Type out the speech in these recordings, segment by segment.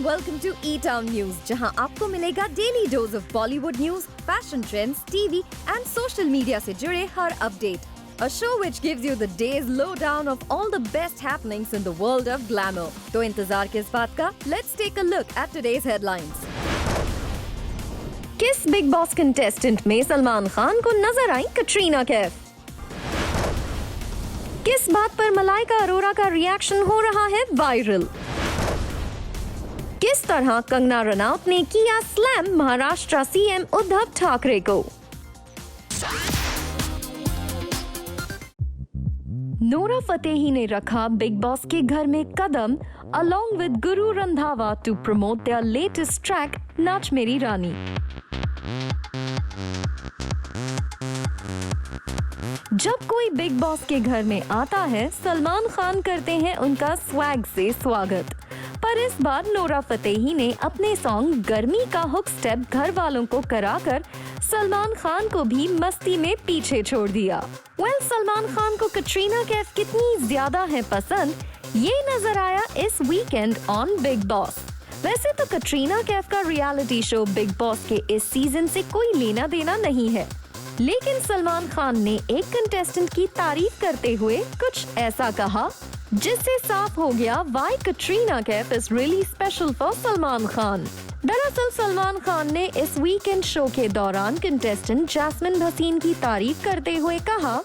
and welcome to E-Town News, जहां आपको मिलेगा daily dose of Bollywood news, fashion trends, TV and social media से जुड़े हर update. A show which gives you the day's lowdown of all the best happenings in the world of glamour. तो इंतजार किस बात का? Let's take a look at today's headlines. किस big boss contestant में सलमान खान को नजर आई कटरीना कैफ? किस बात पर मलाइका अरोरा का रिएक्शन हो रहा है वायरल? किस तरह कंगना रनौत ने किया स्लैम महाराष्ट्र सीएम उद्धव ठाकरे को? नोरा फतेही ने रखा बिग बॉस के घर में कदम along with Guru Randhawa to promote their latest track नाच मेरी रानी. जब कोई बिग बॉस के घर में आता है, सलमान खान करते हैं उनका स्वैग से स्वागत. पर इस बार नोरा फतेही ने अपने सॉन्ग गर्मी का हुक स्टेप घर वालों को कराकर सलमान खान को भी मस्ती में पीछे छोड़ दिया. सलमान खान को कटरीना कैफ कितनी ज्यादा है पसंद, ये नजर आया इस वीकेंड ऑन बिग बॉस. वैसे तो कटरीना कैफ का रियलिटी शो बिग बॉस के इस सीजन से कोई लेना देना नहीं है, लेकिन सलमान खान ने एक कंटेस्टेंट की तारीफ करते हुए कुछ ऐसा कहा जिससे साफ हो गया why Katrina Kaif is really special for Salman Khan. दरअसल सलमान खान ने इस वीकेंड शो के दौरान कंटेस्टेंट जैस्मिन भसीन की तारीफ करते हुए कहा,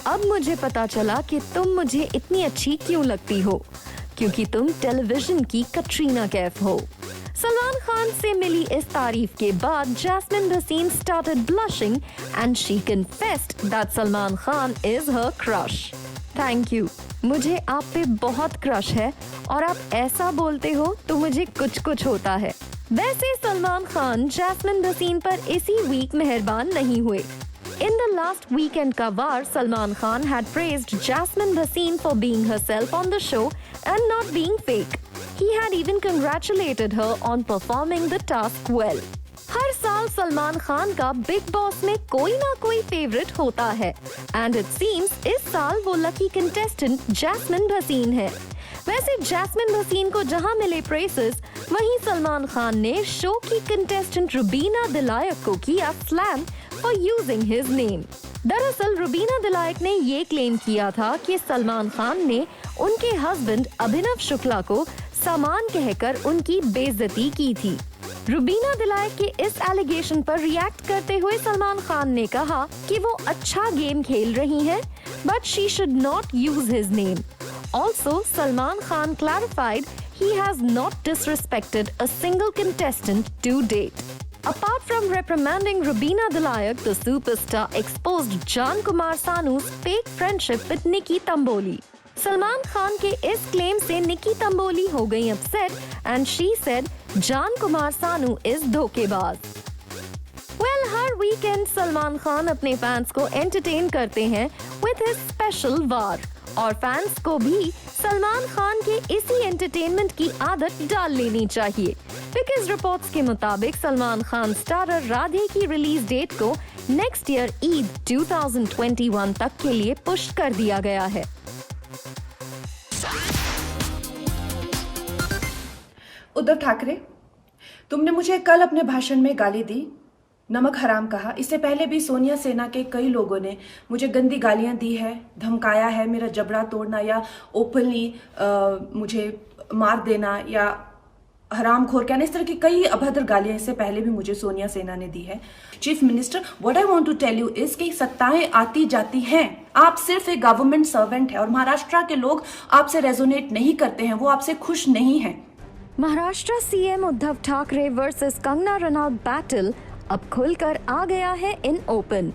अब मुझे पता चला कि तुम मुझे इतनी अच्छी क्यों लगती हो, क्योंकि तुम टेलीविजन की कटरीना कैफ हो. सलमान खान से मिली इस तारीफ के बाद Jasmin Bhasin started blushing and she confessed that Salman Khan is her crush. Thank you, मुझे आप पे बहुत क्रश है और आप ऐसा बोलते हो तो मुझे कुछ कुछ होता है. वैसे सलमान खान जैस्मिन भसीन पर इसी वीक मेहरबान नहीं हुए. In the last weekend का वार, Salman Khan had praised Jasmine Bhasin for being herself on the show and not being fake. He had even congratulated her on performing the task well. हर साल सलमान खान का big boss में कोई ना कोई favourite होता है, and it seems इस साल वो लकी कंटेस्टेंट जैस्मिन भसीन है. वैसे जैस्मिन भसीन को जहां मिले प्रेसेस, वहीं सलमान खान ने शो की कंटेस्टेंट रुबीना दिलायक को किया slam for using his name. दरअसल रुबीना दिलायक ने ये क्लेम किया था कि सलमान खान ने उनके हस्बैंड अभिनव शुक्ला को सामान कहकर उनकी बेइज्जती की थी. रुबीना दिलायक के इस एलिगेशन पर रिएक्ट करते हुए सलमान खान ने कहा कि वो अच्छा गेम खेल रही हैं, but she should not use his name. Also, Salman Khan clarified he has not disrespected a single contestant to date. Apart from reprimanding Rubina Dilayak, the superstar exposed Jaan Kumar Sanu's fake friendship with Nikki Tamboli. Salman Khan के इस claim से निकी तंबोली हो गई upset and she said जान Kumar Sanu is धोखेबाज. हर weekend Salman Khan अपने fans को entertain करते हैं with his special वार, और फैंस को भी सलमान खान के इसी एंटरटेनमेंट की आदत डाल लेनी चाहिए. बिकॉज रिपोर्ट्स के मुताबिक सलमान खान स्टारर राधे की रिलीज डेट को नेक्स्ट ईयर ईद 2021 तक के लिए पुश कर दिया गया है. उद्धव ठाकरे, तुमने मुझे कल अपने भाषण में गाली दी, नमक हराम कहा. इससे पहले भी सोनिया सेना के कई लोगों ने मुझे गंदी गालियां दी है, धमकाया है, मेरा जबड़ा तोड़ना या ओपनली मुझे मार देना या हरामखोर कहना, इस तरह की कई अभद्र गालियां इससे पहले भी मुझे सोनिया सेना ने दी है. Chief minister, what I want to tell you is कि सत्ताएं आती जाती हैं. आप सिर्फ एक गवर्नमेंट सर्वेंट है और महाराष्ट्र के लोग आपसे रेजोनेट नहीं करते हैं, वो आपसे खुश नहीं हैं. Maharashtra CM Uddhav Thackeray versus Kangana Ranaut battle अब खुलकर आ गया है in open.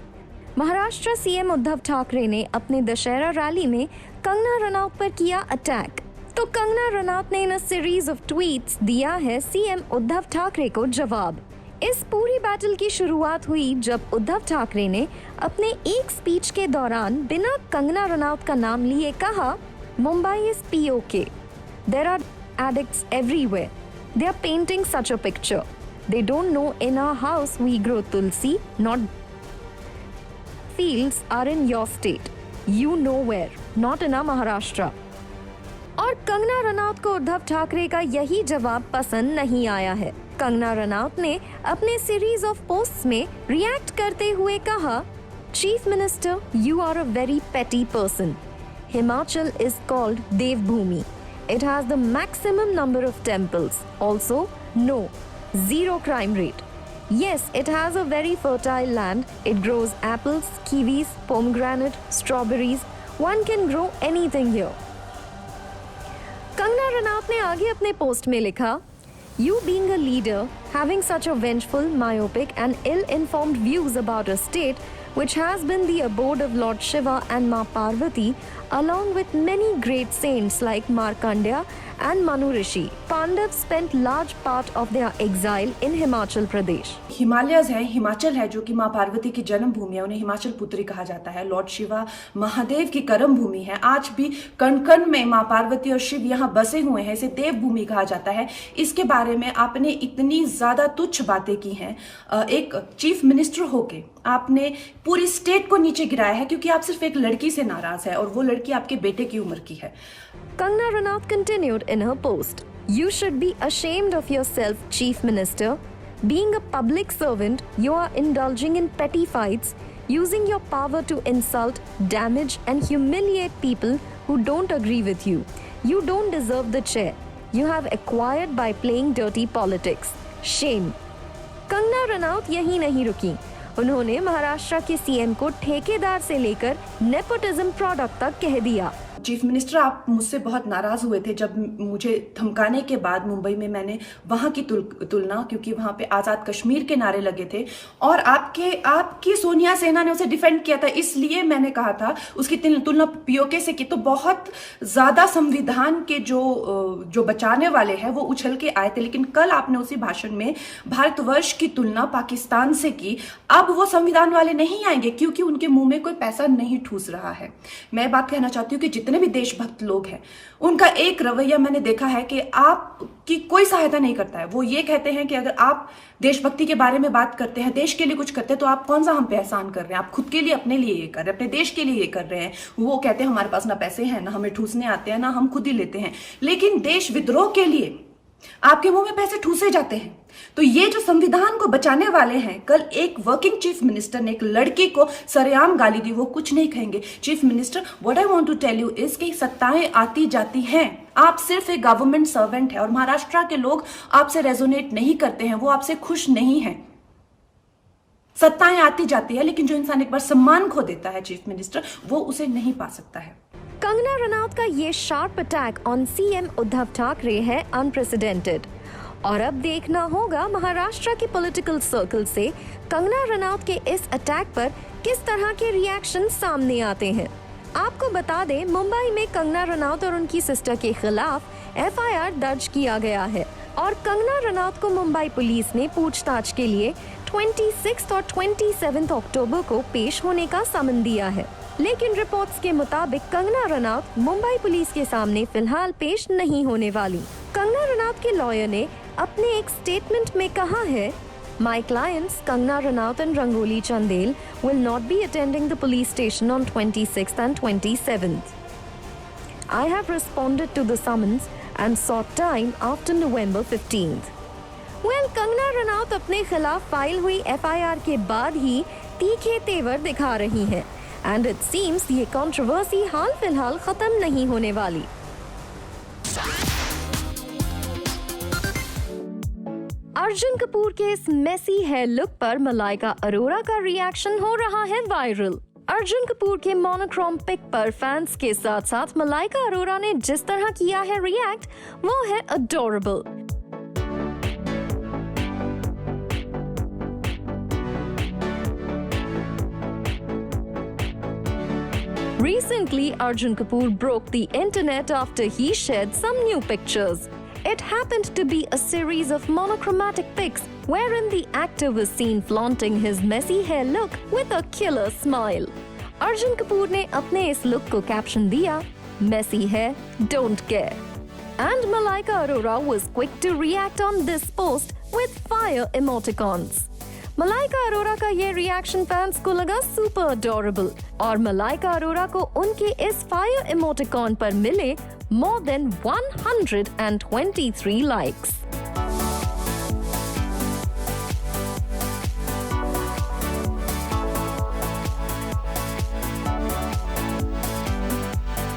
Maharashtra CM Uddhav Thackeray ने अपने दशहरा रैली में कंगना रनौत पर किया अटैक, तो कंगना रनौत ने इन अ सीरीज ऑफ ट्वीट्स दिया है सीएम उद्धव ठाकरे को जवाब. इस पूरी बैटल की शुरुआत हुई जब उद्धव ठाकरे ने अपने एक स्पीच के दौरान बिना कंगना रनौत का नाम लिए कहा, Mumbai is POK. There are addicts everywhere. They are painting such a picture. They don't know in our house we grow tulsi, not fields are in your state. You know where, not in our Maharashtra. और और कंगना रनौत को उद्धव ठाकरे का यही जवाब पसंद नहीं आया है। कंगना रनौत ने अपने सीरीज ऑफ पोस्ट्स में रिएक्ट करते हुए कहा, chief minister, you are a very petty person. Himachal is called Devbhoomi. It has the maximum number of temples. Also, no, zero crime rate. Yes, it has a very fertile land. It grows apples, kiwis, pomegranate, strawberries. One can grow anything here. Kangana Ranaut ने आगे अपने post में लिखा, You being a leader, having such a vengeful, myopic and ill-informed views about a state which has been the abode of Lord Shiva and Ma Parvati, along with many great saints like Markandeya and Manu Rishi. Pandavas spent large part of their exile in Himachal Pradesh. Himalayas है, हिमाचल है, जो कि माँ पार्वती की जन्म भूमि है, उन्हें हिमाचल पुत्री कहा जाता है। लॉर्ड शिवा महादेव की कर्म भूमि है। आज भी कण कण में माँ पार्वती और शिव यहाँ बसे हुए हैं, इसे देव भूमि कहा जाता है। इसके बारे में आपने इतनी ज्यादा तुच्छ बातें की हैं। एक चीफ मिनिस्टर होके आपने पूरी स्टेट को नीचे गिराया है, क्योंकि आप सिर्फ एक लड़की से नाराज है और वो लड़की आपके बेटे की उम्र की है। Kangana Ranaut continued in her post, You should be ashamed of yourself, Chief Minister. Being a public servant, you are indulging in petty fights, using your power to insult, damage and humiliate people who don't agree with you. You don't deserve the chair. You have acquired by playing dirty politics. Shame. Kangana Ranaut यहीं नहीं रुकी। उन्होंने महाराष्ट्र के CM को ठेकेदार से लेकर nepotism product तक कह दिया। चीफ मिनिस्टर, आप मुझसे बहुत नाराज हुए थे जब मुझे धमकाने के बाद मुंबई में मैंने वहां की तुलना, क्योंकि वहां पे आजाद कश्मीर के नारे लगे थे और आपकी सोनिया सेना ने उसे डिफेंड किया था, इसलिए मैंने कहा था उसकी तुलना पीओके से की। तो बहुत ज्यादा संविधान के जो बचाने वाले हैं वो उछल के आए थे, लेकिन कल आपने उसी भाषण में भारतवर्ष की तुलना पाकिस्तान से की। अब वो संविधान वाले नहीं आएंगे, क्योंकि उनके मुंह में कोई पैसा नहीं ठूस रहा है। मैं बात कहना चाहती हूँ कि जितने भी देशभक्त लोग हैं, उनका एक रवैया मैंने देखा है कि आपकी कोई सहायता नहीं करता है। वो ये कहते हैं कि अगर आप देशभक्ति के बारे में बात करते हैं, देश के लिए कुछ करते हैं, तो आप कौन सा हम पे एहसान कर रहे हैं? आप खुद के लिए, अपने लिए ये कर रहे हैं, अपने देश के लिए ये कर रहे हैं। वो कहते हैं हमारे पास ना पैसे हैं, ना हमें ठूसने आते हैं, ना हम खुद ही लेते हैं। लेकिन देश विद्रोह के लिए आपके मुंह में पैसे ठूसे जाते हैं। तो ये जो संविधान को बचाने वाले हैं, कल एक वर्किंग चीफ मिनिस्टर ने एक लड़की को सरेआम गाली दी, वो कुछ नहीं कहेंगे। Chief minister, what I want to tell you is कि सत्ताएं आती जाती हैं। आप सिर्फ एक गवर्नमेंट सर्वेंट है और महाराष्ट्र के लोग आपसे रेजोनेट नहीं करते हैं, वो आपसे खुश नहीं है। सत्ताएं आती जाती है, लेकिन जो इंसान एक बार सम्मान खो देता है चीफ मिनिस्टर, वो उसे नहीं पा सकता है। कंगना रनौत का ये sharp attack on CM Uddhav Thackeray है अनप्रेसिडेंटेड, और अब देखना होगा महाराष्ट्र के पॉलिटिकल सर्कल से कंगना रनौत के इस अटैक पर किस तरह के रिएक्शन सामने आते हैं। आपको बता दें, मुंबई में कंगना रनौत और उनकी सिस्टर के खिलाफ एफआईआर दर्ज किया गया है और कंगना रनौत को मुंबई पुलिस ने पूछताछ के लिए 26 और 27 अक्टूबर को पेश होने का समन दिया है। लेकिन रिपोर्ट्स के मुताबिक कंगना रनौत मुंबई पुलिस के सामने फिलहाल पेश नहीं होने वाली। कंगना रनौत के लॉयर ने अपने एक स्टेटमेंट में कहा है, My clients Kangna Ranaut and Rangoli Chandel will not be attending the police station on 26th and 27th. I have responded to the summons and sought time after November 15th. Well, Kangana Ranaut अपने खिलाफ file हुई FIR के बाद ही तीखे तेवर दिखा रही हैं, एंड इट सीम्स ये कंट्रोवर्सी हाल फिलहाल खत्म नहीं होने वाली। अर्जुन कपूर के इस मेसी हेयर लुक पर मलाइका अरोरा का रिएक्शन हो रहा है वायरल। अर्जुन कपूर के मोनोक्रोम पिक पर फैंस के साथ साथ मलाइका अरोरा ने जिस तरह किया है रिएक्ट, वो है adorable. Recently, Arjun Kapoor broke the internet after he shared some new pictures. It happened to be a series of monochromatic pics wherein the actor was seen flaunting his messy hair look with a killer smile. Arjun Kapoor ने अपने इस look को caption दिया, "Messy hair, don't care." And Malaika Arora was quick to react on this post with fire emoticons. Malaika Arora का ये reaction fans को लगा super adorable और मलाइका अरोरा को उनके इस फायर इमोटिकॉन पर मिले more than 123 likes.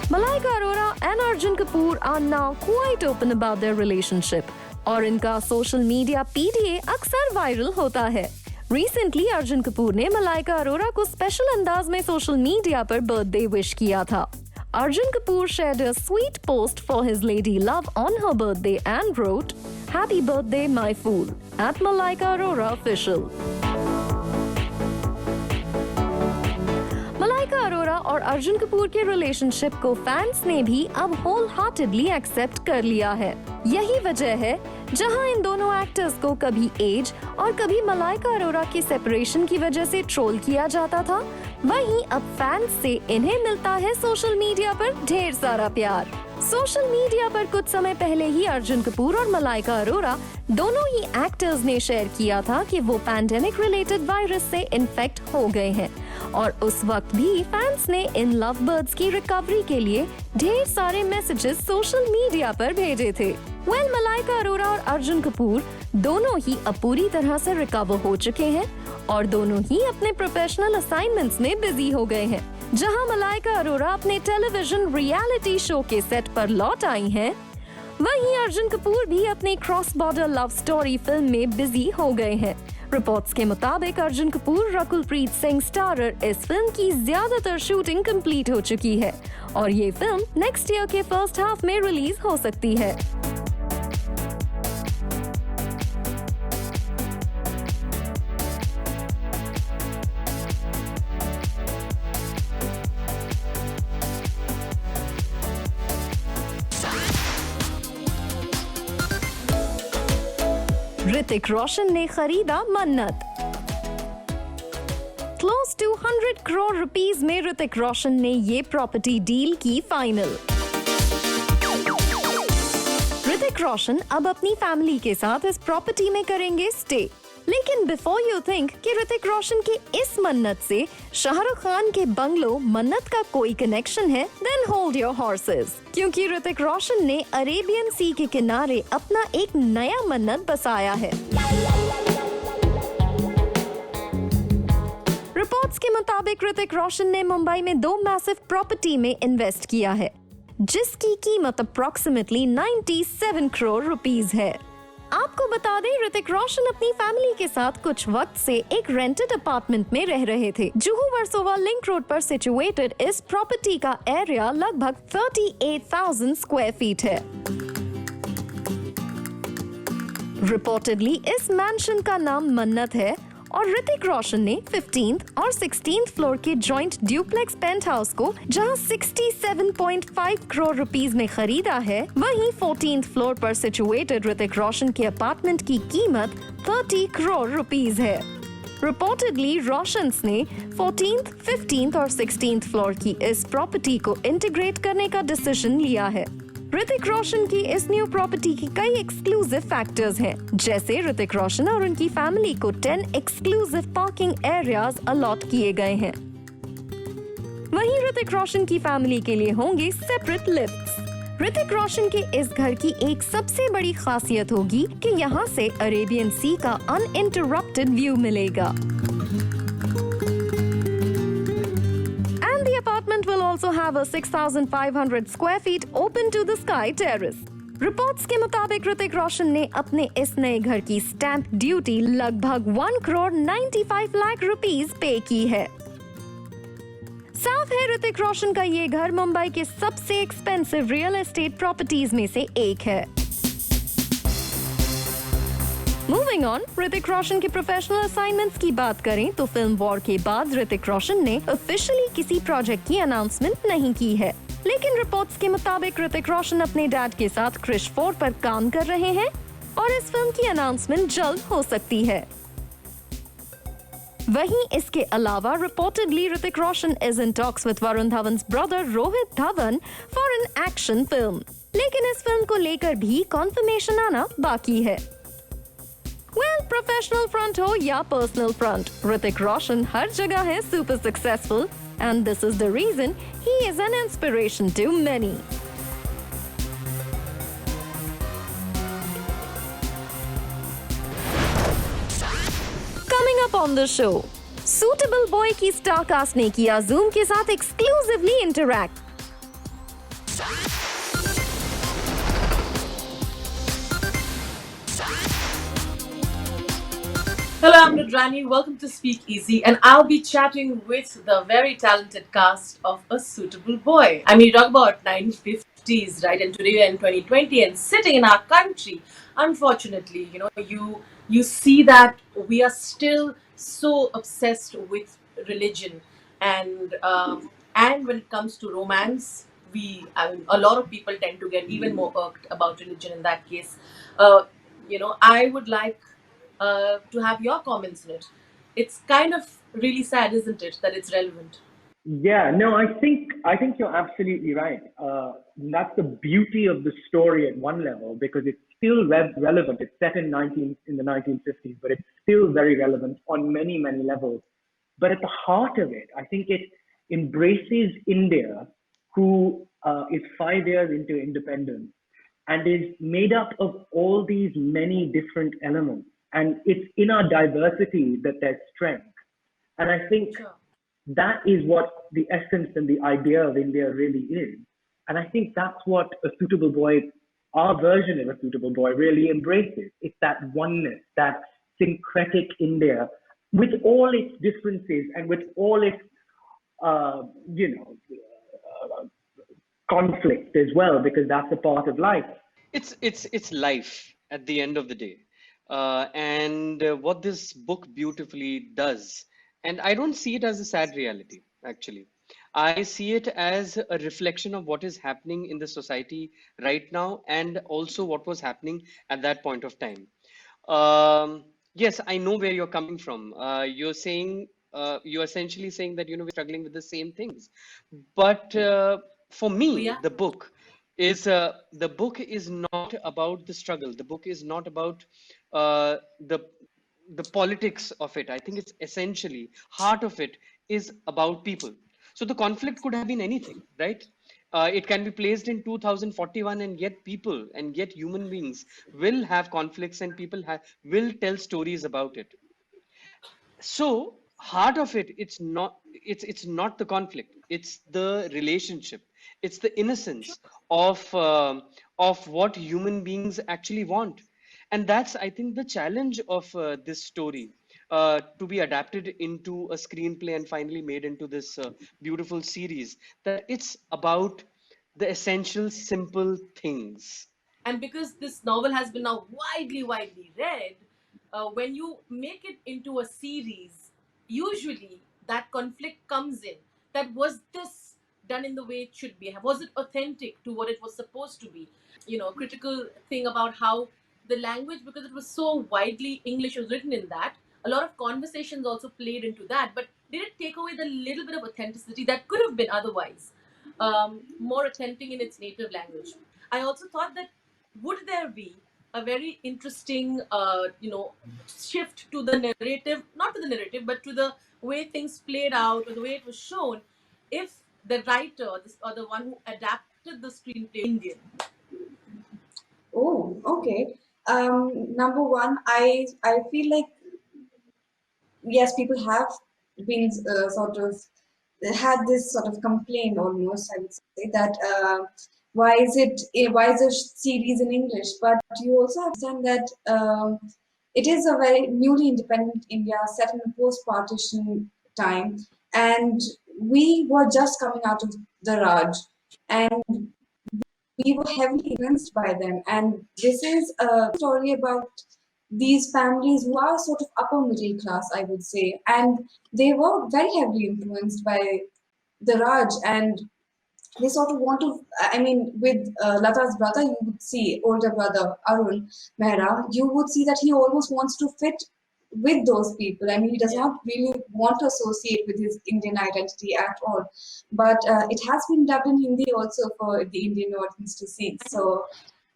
Malaika Arora and Arjun Kapoor are now quite open about their relationship और इनका सोशल मीडिया PDA अक्सर वायरल होता है। रिसेंटली अर्जुन कपूर ने मलाइका अरोरा को स्पेशल अंदाज में सोशल मीडिया पर बर्थडे विश किया था। Arjun Kapoor shared a sweet post for his lady love on her birthday and wrote, "Happy birthday, my fool," at Malaika Arora Official. Malaika Arora और अर्जुन कपूर के रिलेशनशिप को फैंस ने भी अब होल हार्टेडली एक्सेप्ट कर लिया है। यही वजह है जहां इन दोनों एक्टर्स को कभी एज और कभी मलाइका अरोरा के सेपरेशन की वजह से ट्रोल किया जाता था, वहीं अब फैंस से इन्हें मिलता है सोशल मीडिया पर ढेर सारा प्यार। सोशल मीडिया पर कुछ समय पहले ही अर्जुन कपूर और मलाइका अरोरा दोनों ही एक्टर्स ने शेयर किया था कि वो पैंडेमिक रिलेटेड वायरस से इन्फेक्ट हो गए हैं और उस वक्त भी फैंस ने इन लव बर्ड्स की रिकवरी के लिए ढेर सारे मैसेजेस सोशल मीडिया पर भेजे थे। मलाइका अरोरा और अर्जुन कपूर दोनों ही अब पूरी तरह से रिकवर हो चुके हैं और दोनों ही अपने प्रोफेशनल असाइनमेंट्स में बिजी हो गए हैं। जहां मलाइका अरोरा अपने टेलीविजन रियलिटी शो के सेट पर लौट आई हैं, वहीं अर्जुन कपूर भी अपनी cross border love story film में बिजी हो गए हैं। रिपोर्ट्स के मुताबिक अर्जुन कपूर रकुलप्रीत सिंह स्टारर इस फिल्म की ज्यादातर शूटिंग कंप्लीट हो चुकी है और ये फिल्म नेक्स्ट ईयर के फर्स्ट हाफ में रिलीज हो सकती है। ऋतिक रोशन ने खरीदा मन्नत। क्लोज टू 100 करोड़ रुपीस में ऋतिक रोशन ने ये प्रॉपर्टी डील की फाइनल। ऋतिक रोशन अब अपनी फैमिली के साथ इस प्रॉपर्टी में करेंगे स्टे। लेकिन बिफोर यू थिंक कि ऋतिक रोशन की इस मन्नत से शाहरुख खान के बंगलो मन्नत का कोई कनेक्शन है, देन होल्ड योर हॉर्सेस, क्योंकि ऋतिक रोशन ने अरेबियन सी के किनारे अपना एक नया मन्नत बसाया है। रिपोर्ट्स के मुताबिक ऋतिक रोशन ने मुंबई में 2 मैसिव प्रॉपर्टी में इन्वेस्ट किया है, जिसकी कीमत अप्रोक्सीमेटली 97 करोड़ रुपीस है। आपको बता दें, ऋतिक रोशन अपनी फैमिली के साथ कुछ वक्त से एक रेंटेड अपार्टमेंट में रह रहे थे। जुहू वर्सोवा लिंक रोड पर सिचुएटेड इस प्रॉपर्टी का एरिया लगभग 38,000 स्क्वायर फीट है। रिपोर्टेडली इस मैंशन का नाम मन्नत है और ऋतिक रोशन ने 15th और 16th फ्लोर के जॉइंट ड्यूप्लेक्स पेंट हाउस को जहां 67.5 करोड़ रुपीस में खरीदा है, वहीं 14th फ्लोर पर सिचुएटेड ऋतिक रोशन के अपार्टमेंट की कीमत 30 करोड़ रुपीस है। रिपोर्टेडली रोशंस ने 14th, 15th और 16th फ्लोर की इस प्रॉपर्टी को इंटीग्रेट करने का डिसीजन लिया है। ऋतिक रोशन की इस न्यू प्रॉपर्टी की कई एक्सक्लूसिव फैक्टर्स हैं, जैसे ऋतिक रोशन और उनकी फैमिली को 10 एक्सक्लूसिव पार्किंग एरियाज अलॉट किए गए हैं। वहीं ऋतिक रोशन की फैमिली के लिए होंगे सेपरेट लिफ्ट्स। ऋतिक रोशन के इस घर की एक सबसे बड़ी खासियत होगी कि यहाँ से अरेबियन सी का अनइंटरप्टेड व्यू मिलेगा। Apartment will also have a 6,500 square feet open to the sky terrace. Reports के मुताबिक ऋतिक रोशन ने अपने इस नए घर की स्टैंप ड्यूटी लगभग 1 करोड़ 95 लाख रुपीस पे की है। साफ है, ऋतिक रोशन का ये घर मुंबई के सबसे एक्सपेंसिव रियल एस्टेट प्रॉपर्टीज में से एक है। मूविंग ऑन, ऋतिक रोशन के प्रोफेशनल असाइनमेंट्स की बात करें तो फिल्म वॉर के बाद ऋतिक रोशन ने ऑफिशियली किसी प्रोजेक्ट की अनाउंसमेंट नहीं की है, लेकिन रिपोर्ट्स के मुताबिक ऋतिक रोशन अपने डैड के साथ क्रिश 4 पर काम कर रहे हैं और इस फिल्म की अनाउंसमेंट जल्द हो सकती है। वहीं इसके अलावा reportedly Hrithik Roshan is in talks with Varun Dhawan's brother Rohit Dhawan for an action film, लेकिन इस फिल्म को लेकर भी कॉन्फर्मेशन आना बाकी है। प्रोफेशनल फ्रंट हो या पर्सनल फ्रंट, ऋतिक रोशन हर जगह है super successful and this is the reason he is an inspiration to many. up on the show. Suitable Boy की स्टार कास्ट ने किया Zoom के साथ exclusively interact. Hello, I'm Rudrani. Welcome to Speak Easy, and I'll be chatting with the very talented cast of A Suitable Boy. I mean, you talk about 1950s, right? And today we're in 2020, and sitting in our country, unfortunately, you see that we are still so obsessed with religion, and when it comes to romance, a lot of people tend to get even more irked about religion in that case. I would like to have your comments on it. It's kind of really sad, isn't it, that it's relevant? Yeah, no, I think you're absolutely right. That's the beauty of the story at one level because it's still relevant. It's set in the 1950s, but it's still very relevant on many levels. But at the heart of it, I think it embraces India, who is 5 years into independence and is made up of all these many different elements. And it's in our diversity that there's strength. And I think Sure. that is what the essence and the idea of India really is. And I think that's what A Suitable Boy, our version of A Suitable Boy, really embraces. It's that oneness, that syncretic India with all its differences and with all its, uh, you know, uh, conflict as well, because that's a part of life. It's life at the end of the day, and what this book beautifully does, and I don't see it as a sad reality. Actually, I see it as a reflection of what is happening in the society right now, and also what was happening at that point of time. Yes, I know where you're coming from. You're saying you're essentially saying that we're struggling with the same things, but for Oh, me, yeah. the book is not about the struggle. The book is not about uh, the the politics of it. I think it's essentially heart of it is about people. So the conflict could have been anything, right? It can be placed in 2041, and yet people and yet human beings will have conflicts, and will tell stories about it. So heart of it, it's not the conflict, it's the relationship, it's the innocence of what human beings actually want. And that's, I think, the challenge of this story, to be adapted into a screenplay and finally made into this beautiful series, that it's about the essential simple things. And because this novel has been now widely read, when you make it into a series, usually that conflict comes in. That was this done in the way it should be? Was it authentic to what it was supposed to be? Critical thing about how the language, because it was so widely English was written in that, a lot of conversations also played into that. But did it take away the little bit of authenticity that could have been otherwise more authentic in its native language? I also thought that would there be a very interesting, shift to the narrative, not to the narrative, but to the way things played out or the way it was shown, if the writer or the one who adapted the screenplay Indian? Oh, okay. Number one, I feel like yes, people have been sort of had this sort of complaint almost. I would say that why is a series in English? But you also have to understand that it is a very newly independent India set in a post-partition time, and we were just coming out of the Raj, and we were heavily influenced by them. And this is a story about these families who are sort of upper middle class, I would say, and they were very heavily influenced by the Raj, and they sort of want to. I mean, with Lata's brother, you would see older brother Arun Mehra. You would see that he almost wants to fit with those people. I mean, he does Yeah. not really want to associate with his Indian identity at all. But it has been dubbed in Hindi also for the Indian audience to see. So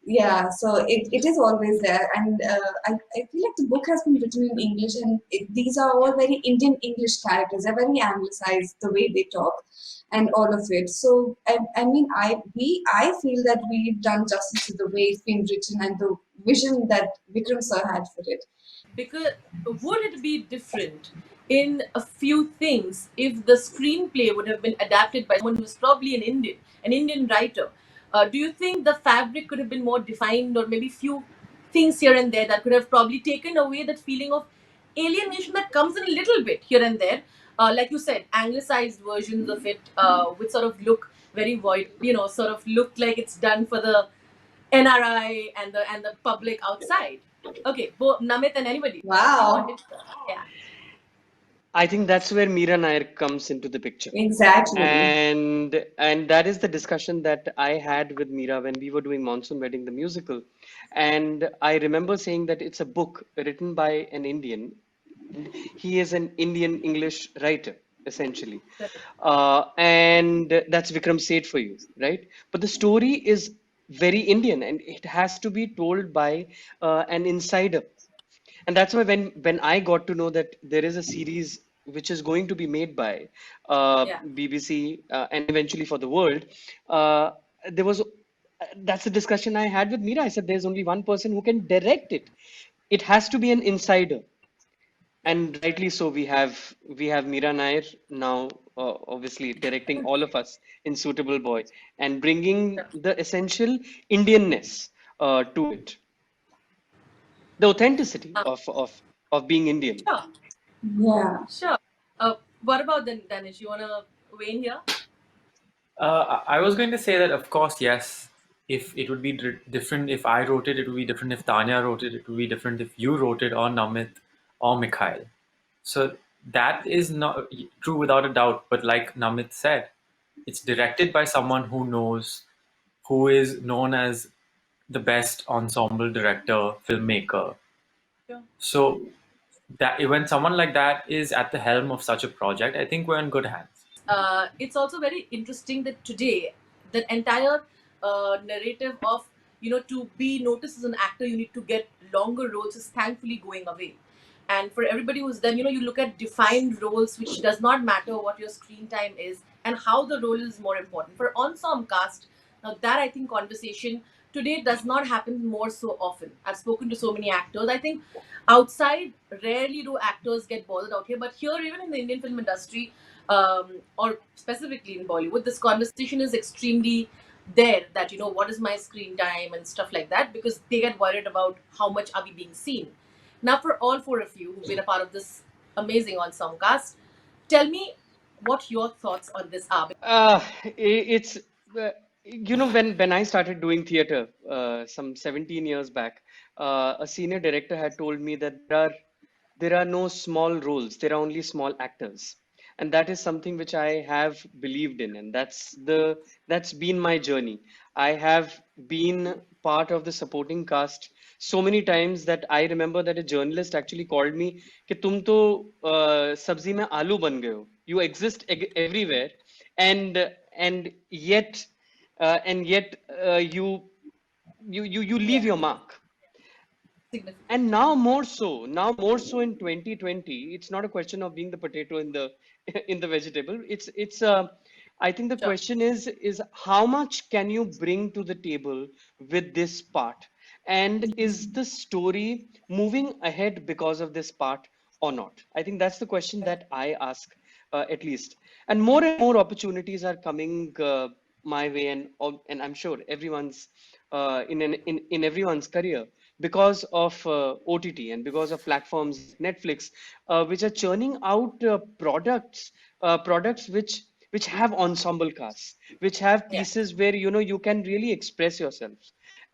Yeah, so it is always there, and I feel like the book has been written in English, and these are all very Indian English characters. They're very anglicized, the way they talk, and all of it. So I mean, I feel that we've done justice to the way it's been written and the vision that Vikram sir had for it. Because would it be different in a few things if the screenplay would have been adapted by someone who's probably an Indian writer? Do you think the fabric could have been more defined, or maybe few things here and there that could have probably taken away that feeling of alienation that comes in a little bit here and there? Like you said, anglicized versions of it, which sort of look very void, sort of look like it's done for the NRI and the public outside. Okay, Namit and anybody. Wow. Yeah. I think that's where Meera Nair comes into the picture. Exactly. And that is the discussion that I had with Meera when we were doing Monsoon Wedding, the musical. And I remember saying that it's a book written by an Indian. He is an Indian English writer, essentially. And that's Vikram Seth for you, right? But the story is very Indian, and it has to be told by an insider. And that's why when I got to know that there is a series which is going to be made by Yeah. BBC and eventually for the world, there was that's the discussion I had with Meera. I said there's only one person who can direct it. It has to be an insider, and rightly so. We have Meera Nair now, obviously directing all of us in Suitable Boy and bringing the essential Indianness to it, the authenticity of being Indian. Sure. Yeah. Sure. What about Danish? You wanna weigh in here? I was going to say that, of course, yes. If it would be different if I wrote it, it would be different if Tanya wrote it. It would be different if you wrote it, or Namit, or Mikhail. So that is not true without a doubt. But like Namit said, it's directed by someone who knows, who is known as the best ensemble director, filmmaker. Sure. So that when someone like that is at the helm of such a project, I think we're in good hands. It's also very interesting that today the entire narrative of to be noticed as an actor you need to get longer roles is thankfully going away. And for everybody who's done, you look at defined roles, which does not matter what your screen time is and how the role is more important. For ensemble cast, now that I think conversation today does not happen more so often. I've spoken to so many actors. I think outside, rarely do actors get bothered out here, but here, even in the Indian film industry, or specifically in Bollywood, this conversation is extremely there, that what is my screen time and stuff like that, because they get worried about how much are we being seen. Now, for all four of you who've been a part of this amazing ensemble cast, tell me what your thoughts on this are. It's when I started doing theater some 17 years back, a senior director had told me that there are no small roles, there are only small actors. And that is something which I have believed in, and that's been my journey. I have been part of the supporting cast so many times that I remember that a journalist actually called me कि तुम तो सब्जी में आलू बन गए हो. You exist everywhere, and yet you leave your mark. Significant. And now more so in 2020, it's not a question of being the potato in the in the vegetable. It's I think the Sure. question is how much can you bring to the table with this part, and is the story moving ahead because of this part or not? I think that's the question that I ask, at least. And more opportunities are coming my way, and I'm sure everyone's in everyone's career, because of OTT and because of platforms, Netflix, which are churning out products which have ensemble casts, which have Yeah. pieces where you can really express yourself.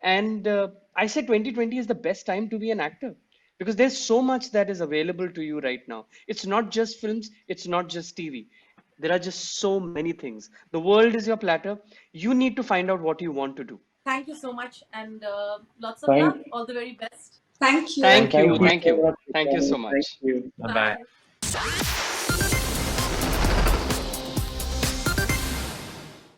And I say 2020 is the best time to be an actor, because there's so much that is available to you right now. It's not just films, it's not just TV. There are just so many things. The world is your platter. You need to find out what you want to do. Thank you so much, and lots of Thank love. All the very best. Thank you. Thank you. so much for Thank you so coming. much. Thank you. Bye bye. Bye.